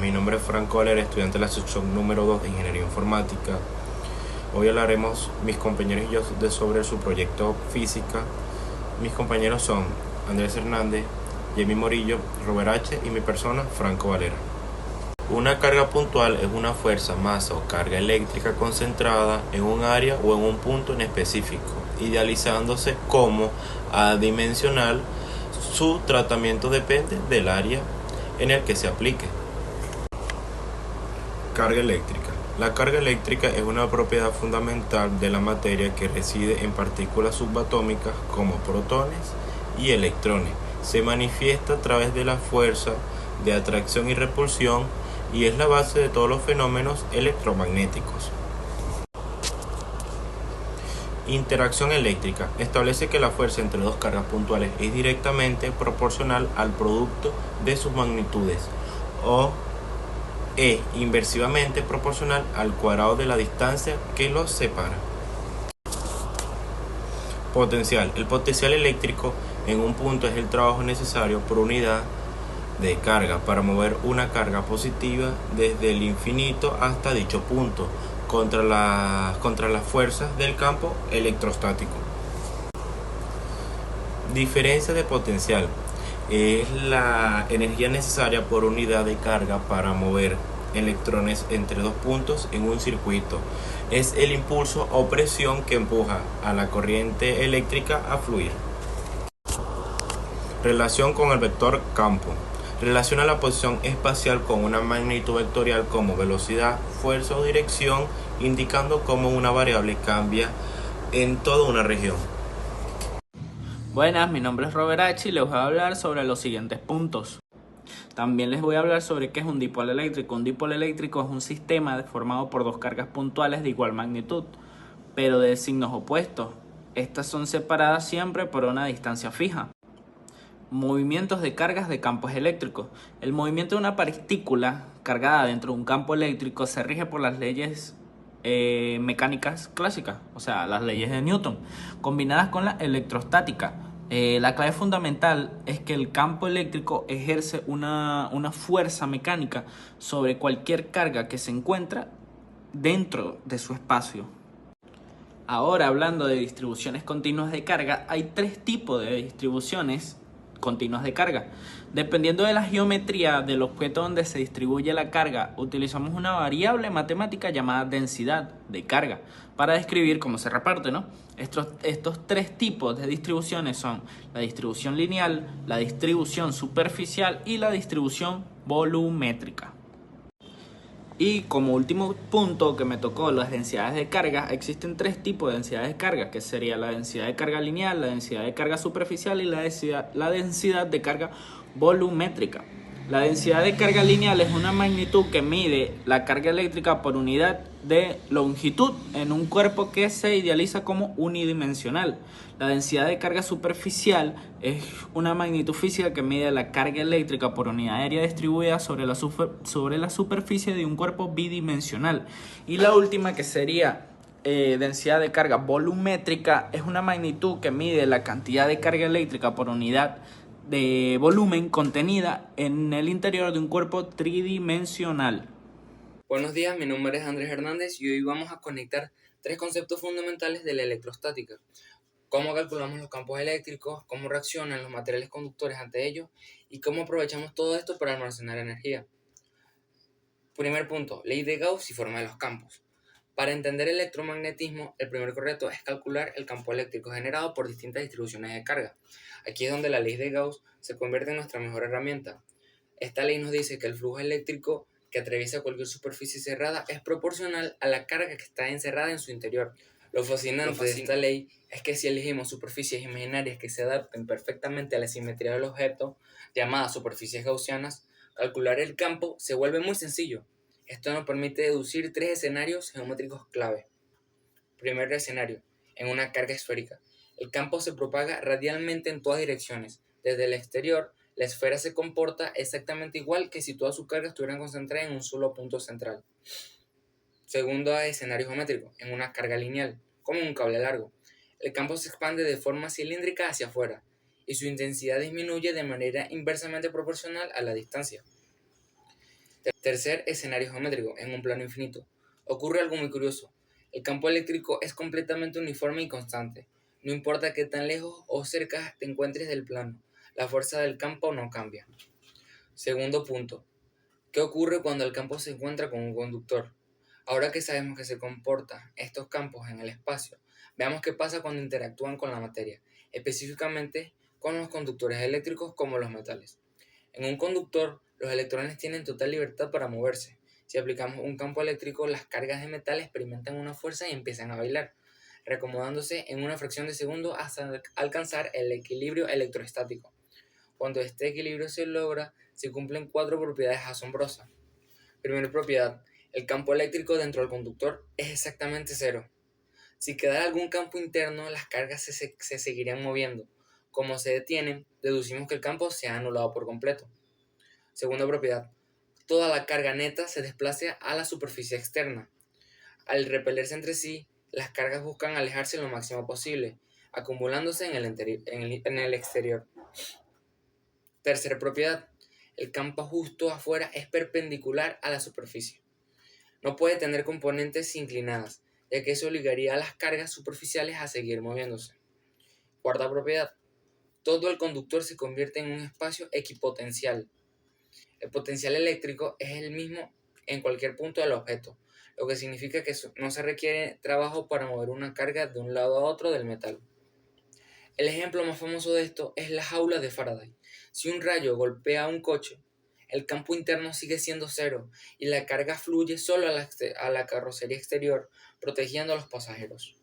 mi nombre es Franco Valera, estudiante de la sección número 2 de Ingeniería Informática. Hoy hablaremos, mis compañeros y yo, sobre su proyecto física. Mis compañeros son Andrés Hernández, Jamie Morillo, Robert H. y mi persona, Franco Valera. Una carga puntual es una fuerza, masa o carga eléctrica concentrada en un área o en un punto en específico, idealizándose como adimensional. Su tratamiento depende del área en el que se aplique. Carga eléctrica. La carga eléctrica es una propiedad fundamental de la materia que reside en partículas subatómicas como protones y electrones. Se manifiesta a través de la fuerza de atracción y repulsión y es la base de todos los fenómenos electromagnéticos. Interacción eléctrica. Establece que la fuerza entre dos cargas puntuales es directamente proporcional al producto de sus magnitudes o es inversivamente proporcional al cuadrado de la distancia que los separa. Potencial. El potencial eléctrico en un punto es el trabajo necesario por unidad de carga para mover una carga positiva desde el infinito hasta dicho punto contra las fuerzas del campo electrostático. Diferencia de potencial. Es la energía necesaria por unidad de carga para mover electrones entre dos puntos en un circuito. Es el impulso o presión que empuja a la corriente eléctrica a fluir. Relación con el vector campo. Relaciona la posición espacial con una magnitud vectorial como velocidad, fuerza o dirección, indicando cómo una variable cambia en toda una región. Buenas, mi nombre es Robert H. y les voy a hablar sobre los siguientes puntos. También les voy a hablar sobre qué es un dipolo eléctrico. Un dipolo eléctrico es un sistema formado por dos cargas puntuales de igual magnitud, pero de signos opuestos. Estas son separadas siempre por una distancia fija. Movimientos de cargas de campos eléctricos. El movimiento de una partícula cargada dentro de un campo eléctrico se rige por las leyes mecánicas clásicas, o sea, las leyes de Newton, combinadas con la electrostática. La clave fundamental es que el campo eléctrico ejerce una fuerza mecánica sobre cualquier carga que se encuentra dentro de su espacio. Ahora, hablando de distribuciones continuas de carga, hay tres tipos de distribuciones continuas de carga. Dependiendo de la geometría del objeto donde se distribuye la carga, utilizamos una variable matemática llamada densidad de carga para describir cómo se reparte, ¿no? Estos tres tipos de distribuciones son la distribución lineal, la distribución superficial y la distribución volumétrica. Y como último punto que me tocó, las densidades de carga, existen tres tipos de densidades de carga, que sería la densidad de carga lineal, la densidad de carga superficial y la densidad de carga volumétrica. La densidad de carga lineal es una magnitud que mide la carga eléctrica por unidad de longitud en un cuerpo que se idealiza como unidimensional. La densidad de carga superficial es una magnitud física que mide la carga eléctrica por unidad aérea distribuida sobre la superficie de un cuerpo bidimensional. Y la última, que sería densidad de carga volumétrica, es una magnitud que mide la cantidad de carga eléctrica por unidad de volumen contenida en el interior de un cuerpo tridimensional. Buenos días, mi nombre es Andrés Hernández y hoy vamos a conectar tres conceptos fundamentales de la electrostática: cómo calculamos los campos eléctricos, cómo reaccionan los materiales conductores ante ellos y cómo aprovechamos todo esto para almacenar energía. Primer punto, ley de Gauss y forma de los campos. Para entender el electromagnetismo, el primer reto es calcular el campo eléctrico generado por distintas distribuciones de carga. Aquí es donde la ley de Gauss se convierte en nuestra mejor herramienta. Esta ley nos dice que el flujo eléctrico que atraviesa cualquier superficie cerrada es proporcional a la carga que está encerrada en su interior. Lo fascinante de esta ley es que si elegimos superficies imaginarias que se adapten perfectamente a la simetría del objeto, llamadas superficies gaussianas, calcular el campo se vuelve muy sencillo. Esto nos permite deducir tres escenarios geométricos clave. Primer escenario: en una carga esférica. El campo se propaga radialmente en todas direcciones. Desde el exterior, la esfera se comporta exactamente igual que si toda su carga estuviera concentrada en un solo punto central. Segundo escenario geométrico: en una carga lineal, como un cable largo. El campo se expande de forma cilíndrica hacia afuera y su intensidad disminuye de manera inversamente proporcional a la distancia. Tercer escenario geométrico, en un plano infinito. Ocurre algo muy curioso. El campo eléctrico es completamente uniforme y constante. No importa qué tan lejos o cerca te encuentres del plano, la fuerza del campo no cambia. Segundo punto. ¿Qué ocurre cuando el campo se encuentra con un conductor? Ahora que sabemos que se comportan estos campos en el espacio, veamos qué pasa cuando interactúan con la materia, específicamente con los conductores eléctricos como los metales. En un conductor, los electrones tienen total libertad para moverse. Si aplicamos un campo eléctrico, las cargas de metal experimentan una fuerza y empiezan a bailar, reacomodándose en una fracción de segundo hasta alcanzar el equilibrio electrostático. Cuando este equilibrio se logra, se cumplen 4 propiedades asombrosas. Primera propiedad, el campo eléctrico dentro del conductor es exactamente cero. Si quedara algún campo interno, las cargas se seguirían moviendo. Como se detienen, deducimos que el campo se ha anulado por completo. Segunda propiedad, toda la carga neta se desplaza a la superficie externa. Al repelerse entre sí, las cargas buscan alejarse lo máximo posible, acumulándose en el exterior. Tercera propiedad, el campo justo afuera es perpendicular a la superficie. No puede tener componentes inclinadas, ya que eso obligaría a las cargas superficiales a seguir moviéndose. Cuarta propiedad, todo el conductor se convierte en un espacio equipotencial. El potencial eléctrico es el mismo en cualquier punto del objeto, lo que significa que no se requiere trabajo para mover una carga de un lado a otro del metal. El ejemplo más famoso de esto es la jaula de Faraday. Si un rayo golpea un coche, el campo interno sigue siendo cero y la carga fluye solo a la carrocería exterior, protegiendo a los pasajeros.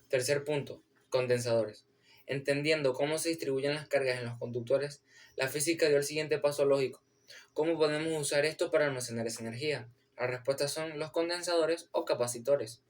Tercer punto, condensadores. Entendiendo cómo se distribuyen las cargas en los conductores, la física dio el siguiente paso lógico. ¿Cómo podemos usar esto para almacenar esa energía? La respuesta son los condensadores o capacitores.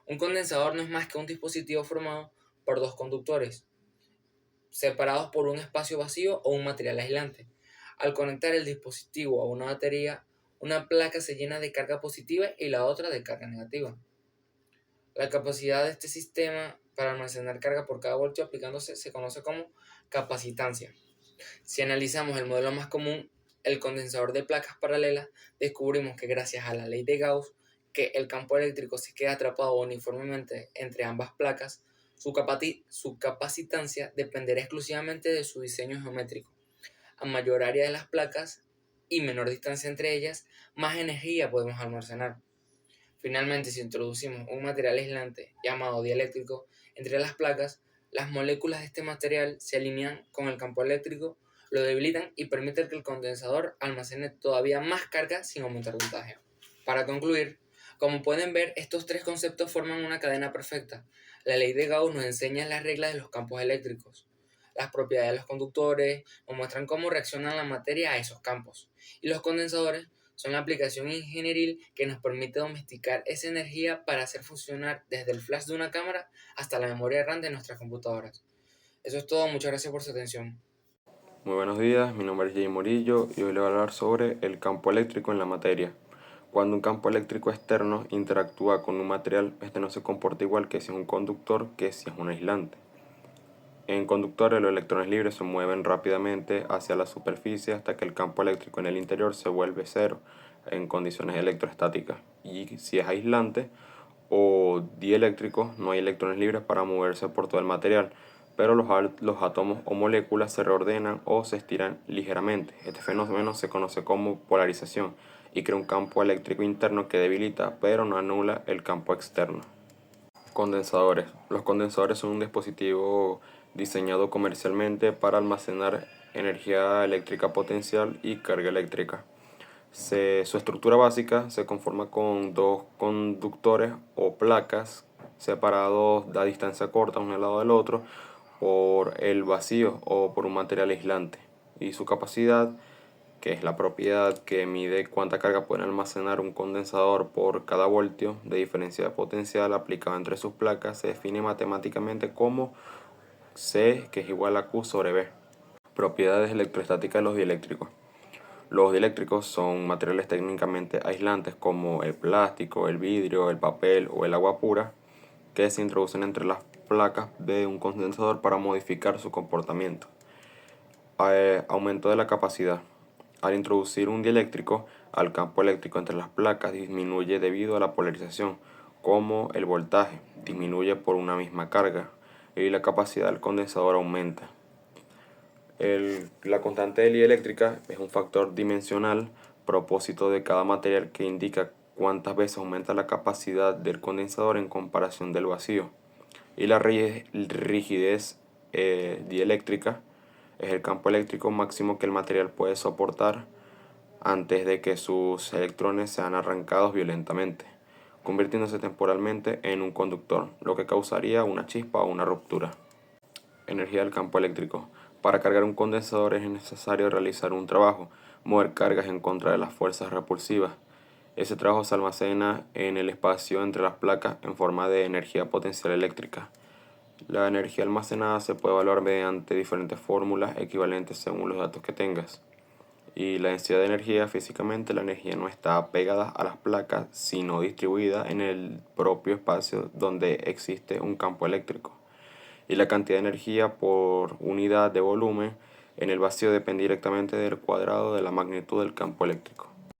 Un condensador no es más que un dispositivo formado por dos conductores, separados por un espacio vacío o un material aislante. Al conectar el dispositivo a una batería, una placa se llena de carga positiva y la otra de carga negativa. La capacidad de este sistema para almacenar carga por cada voltio aplicándose se conoce como capacitancia. Si analizamos el modelo más común, el condensador de placas paralelas, descubrimos que gracias a la ley de Gauss, que el campo eléctrico se queda atrapado uniformemente entre ambas placas, su capacitancia dependerá exclusivamente de su diseño geométrico. A mayor área de las placas y menor distancia entre ellas, más energía podemos almacenar. Finalmente, si introducimos un material aislante llamado dieléctrico entre las placas, las moléculas de este material se alinean con el campo eléctrico, lo debilitan y permiten que el condensador almacene todavía más carga sin aumentar voltaje. Para concluir, como pueden ver, estos tres conceptos forman una cadena perfecta. La ley de Gauss nos enseña las reglas de los campos eléctricos. Las propiedades de los conductores nos muestran cómo reacciona la materia a esos campos. Y los condensadores son la aplicación ingenieril que nos permite domesticar esa energía para hacer funcionar desde el flash de una cámara hasta la memoria RAM de nuestras computadoras. Eso es todo, muchas gracias por su atención. Muy buenos días, mi nombre es Jay Morillo y hoy le voy a hablar sobre el campo eléctrico en la materia. Cuando un campo eléctrico externo interactúa con un material, este no se comporta igual que si es un conductor que si es un aislante. En conductores, los electrones libres se mueven rápidamente hacia la superficie hasta que el campo eléctrico en el interior se vuelve cero en condiciones electrostáticas. Y si es aislante o dieléctrico, no hay electrones libres para moverse por todo el material, pero los átomos o moléculas se reordenan o se estiran ligeramente. Este fenómeno se conoce como polarización y crea un campo eléctrico interno que debilita, pero no anula el campo externo. Condensadores. Los condensadores son un dispositivo diseñado comercialmente para almacenar energía eléctrica potencial y carga eléctrica. Su estructura básica se conforma con dos conductores o placas separados a distancia corta uno al lado del otro por el vacío o por un material aislante, y su capacidad, que es la propiedad que mide cuánta carga puede almacenar un condensador por cada voltio de diferencia potencial aplicada entre sus placas, se define matemáticamente como C, que es igual a Q sobre B. Propiedades electrostáticas de los dieléctricos. Los dieléctricos son materiales técnicamente aislantes como el plástico, el vidrio, el papel o el agua pura, que se introducen entre las placas de un condensador para modificar su comportamiento. Aumento de la capacidad. Al introducir un dieléctrico, al campo eléctrico entre las placas disminuye debido a la polarización, como el voltaje disminuye por una misma carga y la capacidad del condensador aumenta. La constante de Lie eléctrica es un factor dimensional propósito de cada material que indica cuántas veces aumenta la capacidad del condensador en comparación del vacío. Y la rigidez dieléctrica es el campo eléctrico máximo que el material puede soportar antes de que sus electrones sean arrancados violentamente, convirtiéndose temporalmente en un conductor, lo que causaría una chispa o una ruptura. Energía del campo eléctrico. Para cargar un condensador es necesario realizar un trabajo, mover cargas en contra de las fuerzas repulsivas. Ese trabajo se almacena en el espacio entre las placas en forma de energía potencial eléctrica. La energía almacenada se puede evaluar mediante diferentes fórmulas equivalentes según los datos que tengas. Y la densidad de energía, físicamente la energía no está pegada a las placas, sino distribuida en el propio espacio donde existe un campo eléctrico. Y la cantidad de energía por unidad de volumen en el vacío depende directamente del cuadrado de la magnitud del campo eléctrico.